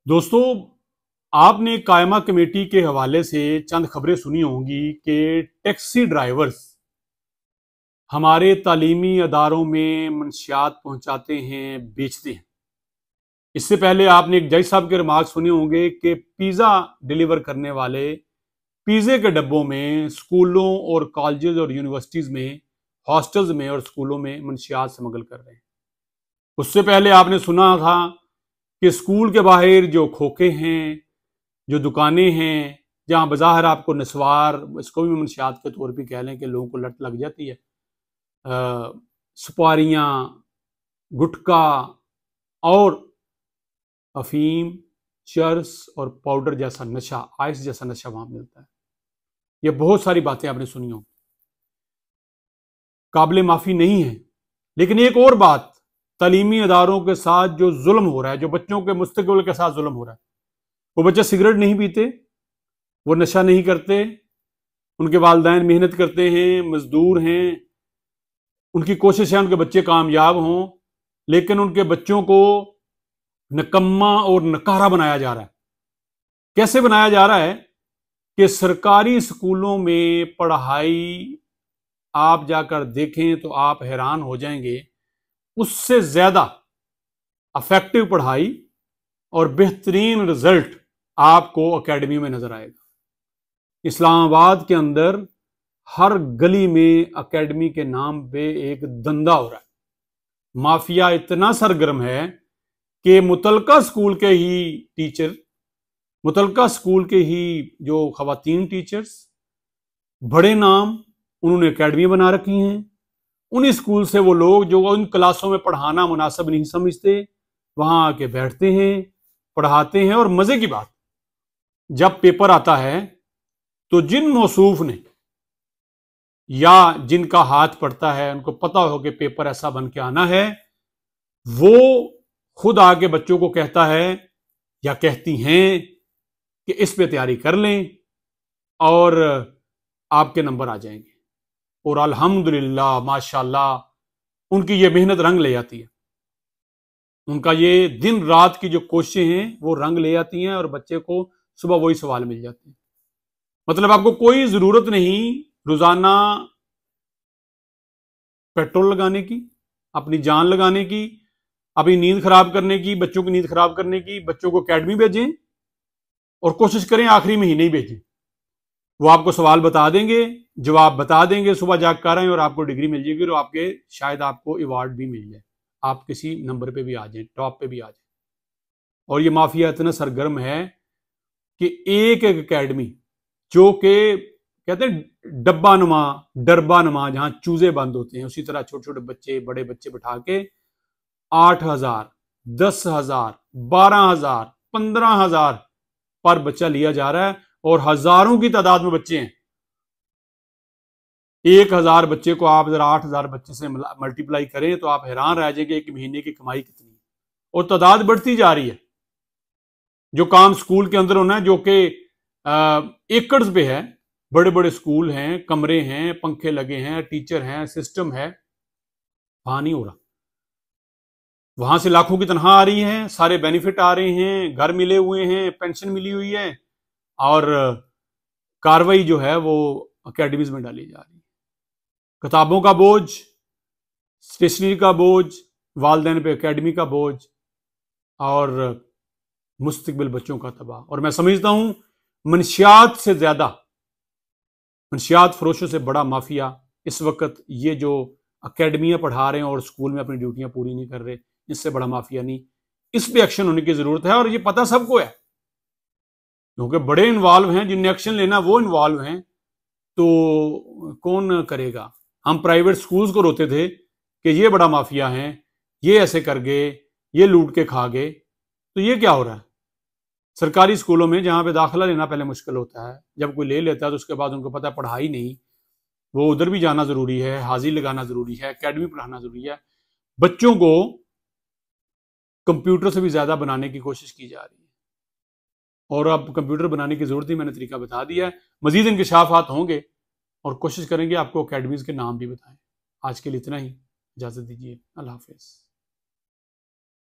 दोस्तों, आपने कायमा कमेटी के हवाले से चंद खबरें सुनी होंगी कि टैक्सी ड्राइवर्स हमारे तालीमी अदारों में मंशियात पहुंचाते हैं, बेचते हैं। इससे पहले आपने एक जज साहब के रिमार्क सुने होंगे कि पिज़्ज़ा डिलीवर करने वाले पिज़्ज़े के डब्बों में स्कूलों और कॉलेजेस और यूनिवर्सिटीज़ में, हॉस्टल्स में और स्कूलों में मंशियात स्मगल कर रहे हैं। उससे पहले आपने सुना था कि स्कूल के बाहर जो खोखे हैं, जो दुकानें हैं, जहां बज़ाहिर आपको नस्वार, इसको भी मंशियात के तौर पे कह लें कि लोगों को लत लग जाती है, सुपारियां, गुटखा और अफीम, चर्स और पाउडर जैसा नशा, आइस जैसा नशा वहां मिलता है। ये बहुत सारी बातें आपने सुनी हो, काबिल माफ़ी नहीं है। लेकिन एक और बात, तालीमी अदारों के साथ जो जुल्म हो रहा है, जो बच्चों के मुस्तकबिल के साथ जुल्म हो रहा है, वो बच्चे सिगरेट नहीं पीते, वो नशा नहीं करते, उनके वालिदैन मेहनत करते हैं, मजदूर हैं, उनकी कोशिश है उनके बच्चे कामयाब हों, लेकिन उनके बच्चों को निकम्मा और नकारा बनाया जा रहा है। कैसे बनाया जा रहा है कि सरकारी स्कूलों में पढ़ाई आप जाकर देखें तो आप हैरान हो जाएंगे, उससे ज्यादा अफेक्टिव पढ़ाई और बेहतरीन रिजल्ट आपको एकेडमी में नजर आएगा। इस्लामाबाद के अंदर हर गली में एकेडमी के नाम पे एक धंधा हो रहा है। माफिया इतना सरगर्म है कि मुतलका स्कूल के ही टीचर, मुतलका स्कूल के ही जो खवातीन टीचर्स, बड़े नाम, उन्होंने एकेडमी बना रखी हैं। उन्हीं स्कूल से वो लोग जो उन क्लासों में पढ़ाना मुनासिब नहीं समझते, वहां आके बैठते हैं, पढ़ाते हैं। और मजे की बात, जब पेपर आता है तो जिन मौसूफ ने या जिनका हाथ पड़ता है, उनको पता हो कि पेपर ऐसा बन के आना है, वो खुद आके बच्चों को कहता है या कहती हैं कि इस पे तैयारी कर लें और आपके नंबर आ जाएंगे। और अल्हम्दुलिल्लाह, माशाल्लाह, उनकी ये मेहनत रंग ले आती है। उनका ये दिन रात की जो कोशिशें हैं वो रंग ले आती हैं और बच्चे को सुबह वही सवाल मिल जाते हैं। मतलब आपको कोई जरूरत नहीं रोजाना पेट्रोल लगाने की, अपनी जान लगाने की, अपनी नींद खराब करने की, बच्चों की नींद खराब करने की। बच्चों को एकेडमी भेजें और कोशिश करें आखिरी महीने ही भेजें। वो आपको सवाल बता देंगे, जवाब बता देंगे, सुबह जाग कर आए और आपको डिग्री मिल जाएगी और आपके शायद आपको अवार्ड भी मिल जाए, आप किसी नंबर पे भी आ जाए, टॉप पे भी आ जाए। और ये माफिया इतना सरगर्म है कि एक एक एकेडमी, जो कि कहते हैं डब्बा नुमा, डरबा नुमा, जहां चूजे बंद होते हैं, उसी तरह छोटे छोटे बच्चे, बड़े बच्चे बिठा के 8,000, 10,000, 12,000, 15,000 पर बच्चा लिया जा रहा है। और हजारों की तादाद में बच्चे हैं। 1,000 बच्चे को आप जरा 8,000 बच्चे से मल्टीप्लाई करें तो आप हैरान रह जाएंगे एक महीने की कमाई कितनी है। और तादाद बढ़ती जा रही है। जो काम स्कूल के अंदर होना है, जो कि एकड़ पे है, बड़े बड़े स्कूल हैं, कमरे हैं, पंखे लगे हैं, टीचर हैं, सिस्टम है, वहां नहीं हो रहा। वहां से लाखों की तनख्वाह आ रही है, सारे बेनिफिट आ रहे हैं, घर मिले हुए हैं, पेंशन मिली हुई है, और कार्रवाई जो है वो एकेडमीज में डाली जा रही है। किताबों का बोझ, स्टेशनरी का बोझ, वालिदैन पे एकेडमी का बोझ, और मुस्तकबिल बच्चों का तबाह। और मैं समझता हूं मंशियात से ज्यादा, मंशियात फरोशों से बड़ा माफिया इस वक्त ये जो एकेडमियां पढ़ा रहे हैं और स्कूल में अपनी ड्यूटियां पूरी नहीं कर रहे, इससे बड़ा माफिया नहीं। इस पे एक्शन होने की जरूरत है। और ये पता सबको है, क्योंकि बड़े इन्वॉल्व हैं, जिन्हें एक्शन लेना वो इन्वॉल्व हैं, तो कौन करेगा। हम प्राइवेट स्कूल्स को रोते थे कि ये बड़ा माफिया है, ये ऐसे कर गए, ये लूट के खा गए। तो ये क्या हो रहा है सरकारी स्कूलों में, जहां पे दाखिला लेना पहले मुश्किल होता है, जब कोई ले लेता है तो उसके बाद उनको पता है पढ़ाई नहीं, वो उधर भी जाना जरूरी है, हाजिरी लगाना जरूरी है, एकेडमी पढ़ाना जरूरी है। बच्चों को कंप्यूटर से भी ज्यादा बनाने की कोशिश की जा रही है। और अब कंप्यूटर बनाने की जरूरत ही मैंने तरीका बता दिया है। मजीद इंकशाफात होंगे और कोशिश करेंगे आपको अकेडमीज के नाम भी बताएं। आज के लिए इतना ही, इजाजत दीजिए, अल्लाह हाफिज।